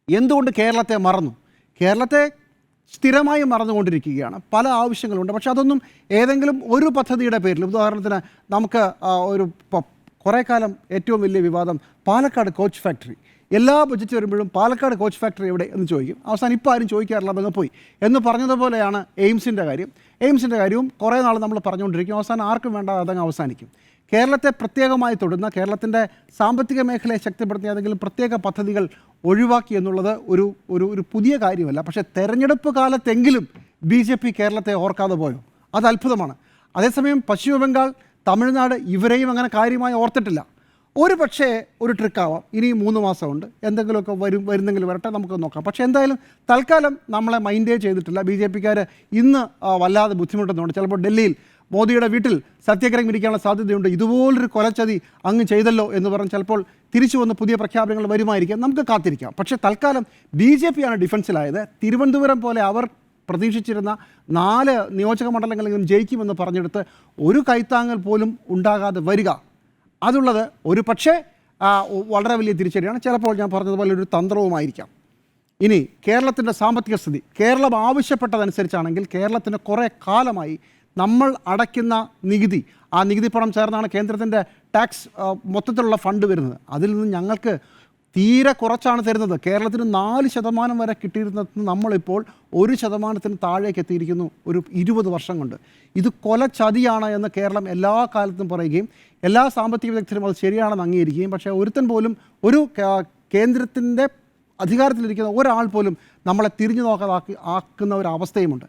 എന്തുകൊണ്ട് കേരളത്തെ മറന്നു? കേരളത്തെ സ്ഥിരമായി മറന്നുകൊണ്ടിരിക്കുകയാണ്. പല ആവശ്യങ്ങളുണ്ട്. പക്ഷെ അതൊന്നും ഏതെങ്കിലും ഒരു പദ്ധതിയുടെ പേരിൽ, ഉദാഹരണത്തിന് നമുക്ക് കുറേ കാലം ഏറ്റവും വലിയ വിവാദം പാലക്കാട് കോച്ച് ഫാക്ടറി. എല്ലാ ബജറ്റ് വരുമ്പോഴും പാലക്കാട് കോച്ച് ഫാക്ടറി എവിടെ എന്ന് ചോദിക്കും. അവസാനം ഇപ്പോൾ ആരും ചോദിക്കാറില്ല, അതങ്ങ് പോയി എന്ന് പറഞ്ഞതുപോലെയാണ് എയിംസിൻ്റെ കാര്യം. എയിംസിൻ്റെ കാര്യവും കുറേ നാൾ നമ്മൾ പറഞ്ഞുകൊണ്ടിരിക്കും. അവസാനം ആർക്കും വേണ്ട, അതങ്ങ് അവസാനിക്കും. കേരളത്തെ പ്രത്യേകമായി തൊടുന്ന, കേരളത്തിൻ്റെ സാമ്പത്തിക മേഖലയെ ശക്തിപ്പെടുത്തിയ ഏതെങ്കിലും പ്രത്യേക പദ്ധതികൾ ഒഴിവാക്കി എന്നുള്ളത് ഒരു പുതിയ കാര്യമല്ല. പക്ഷേ തെരഞ്ഞെടുപ്പ് കാലത്തെങ്കിലും BJP കേരളത്തെ ഓർക്കാതെ പോയോ? അത് അത്ഭുതമാണ്. അതേസമയം പശ്ചിമ ബംഗാൾ, തമിഴ്നാട് ഇവരെയും അങ്ങനെ കാര്യമായി ഓർത്തിട്ടില്ല. ഒരു പക്ഷേ ഒരു ട്രിക്കാവാം. ഇനി 3 മാസമുണ്ട്, എന്തെങ്കിലുമൊക്കെ വരുന്നെങ്കിൽ വരട്ടെ, നമുക്ക് നോക്കാം. പക്ഷേ എന്തായാലും തൽക്കാലം നമ്മളെ മൈൻഡേ ചെയ്തിട്ടില്ല. BJPക്കാർ ഇന്ന് വല്ലാതെ ബുദ്ധിമുട്ടുന്നുണ്ട്. ചിലപ്പോൾ ഡൽഹിയിൽ മോദിയുടെ വീട്ടിൽ സത്യാഗ്രഹം ഇരിക്കാനുള്ള സാധ്യതയുണ്ട്. ഇതുപോലൊരു കൊലച്ചതി അങ്ങ് ചെയ്തല്ലോ എന്ന് പറഞ്ഞ് ചിലപ്പോൾ തിരിച്ചു വന്ന് പുതിയ പ്രഖ്യാപനങ്ങൾ വരുമായിരിക്കാം. നമുക്ക് കാത്തിരിക്കാം. പക്ഷേ തൽക്കാലം BJP ആണ് ഡിഫൻസിലായത്. തിരുവനന്തപുരം പോലെ അവർ പ്രതീക്ഷിച്ചിരുന്ന 4 നിയോജക മണ്ഡലങ്ങളെങ്കിലും ജയിക്കുമെന്ന് പറഞ്ഞെടുത്ത് ഒരു കൈത്താങ്ങൽ പോലും ഉണ്ടാകാതെ വരിക, അതുള്ളത് ഒരു പക്ഷേ വളരെ വലിയ തിരിച്ചടിയാണ്. ചിലപ്പോൾ ഞാൻ പറഞ്ഞതുപോലെ ഒരു തന്ത്രവുമായിരിക്കാം. ഇനി കേരളത്തിൻ്റെ സാമ്പത്തിക സ്ഥിതി, കേരളം ആവശ്യപ്പെട്ടതനുസരിച്ചാണെങ്കിൽ കേരളത്തിന് കുറേ കാലമായി നമ്മൾ അടയ്ക്കുന്ന നികുതി, ആ നികുതി പണം ചേർന്നാണ് കേന്ദ്രത്തിൻ്റെ ടാക്സ് മൊത്തത്തിലുള്ള ഫണ്ട് വരുന്നത്. അതിൽ നിന്ന് ഞങ്ങൾക്ക് തീരെ കുറച്ചാണ് തരുന്നത്. കേരളത്തിന് 4% വരെ കിട്ടിയിരുന്നത് നമ്മളിപ്പോൾ 1% താഴേക്ക് എത്തിയിരിക്കുന്നു ഒരു 20 വർഷം കൊണ്ട്. ഇത് കൊലച്ചതിയാണ് എന്ന് കേരളം എല്ലാ കാലത്തും പറയുകയും എല്ലാ സാമ്പത്തിക വിദഗ്ധരും അത് ശരിയാണെന്ന് അംഗീകരിക്കുകയും, പക്ഷേ ഒരുത്തൻ പോലും, ഒരു കേന്ദ്രത്തിൻ്റെ അധികാരത്തിലിരിക്കുന്ന ഒരാൾ പോലും നമ്മളെ തിരിഞ്ഞു നോക്കാതെ ആക്കുന്ന ഒരു അവസ്ഥയുമുണ്ട്.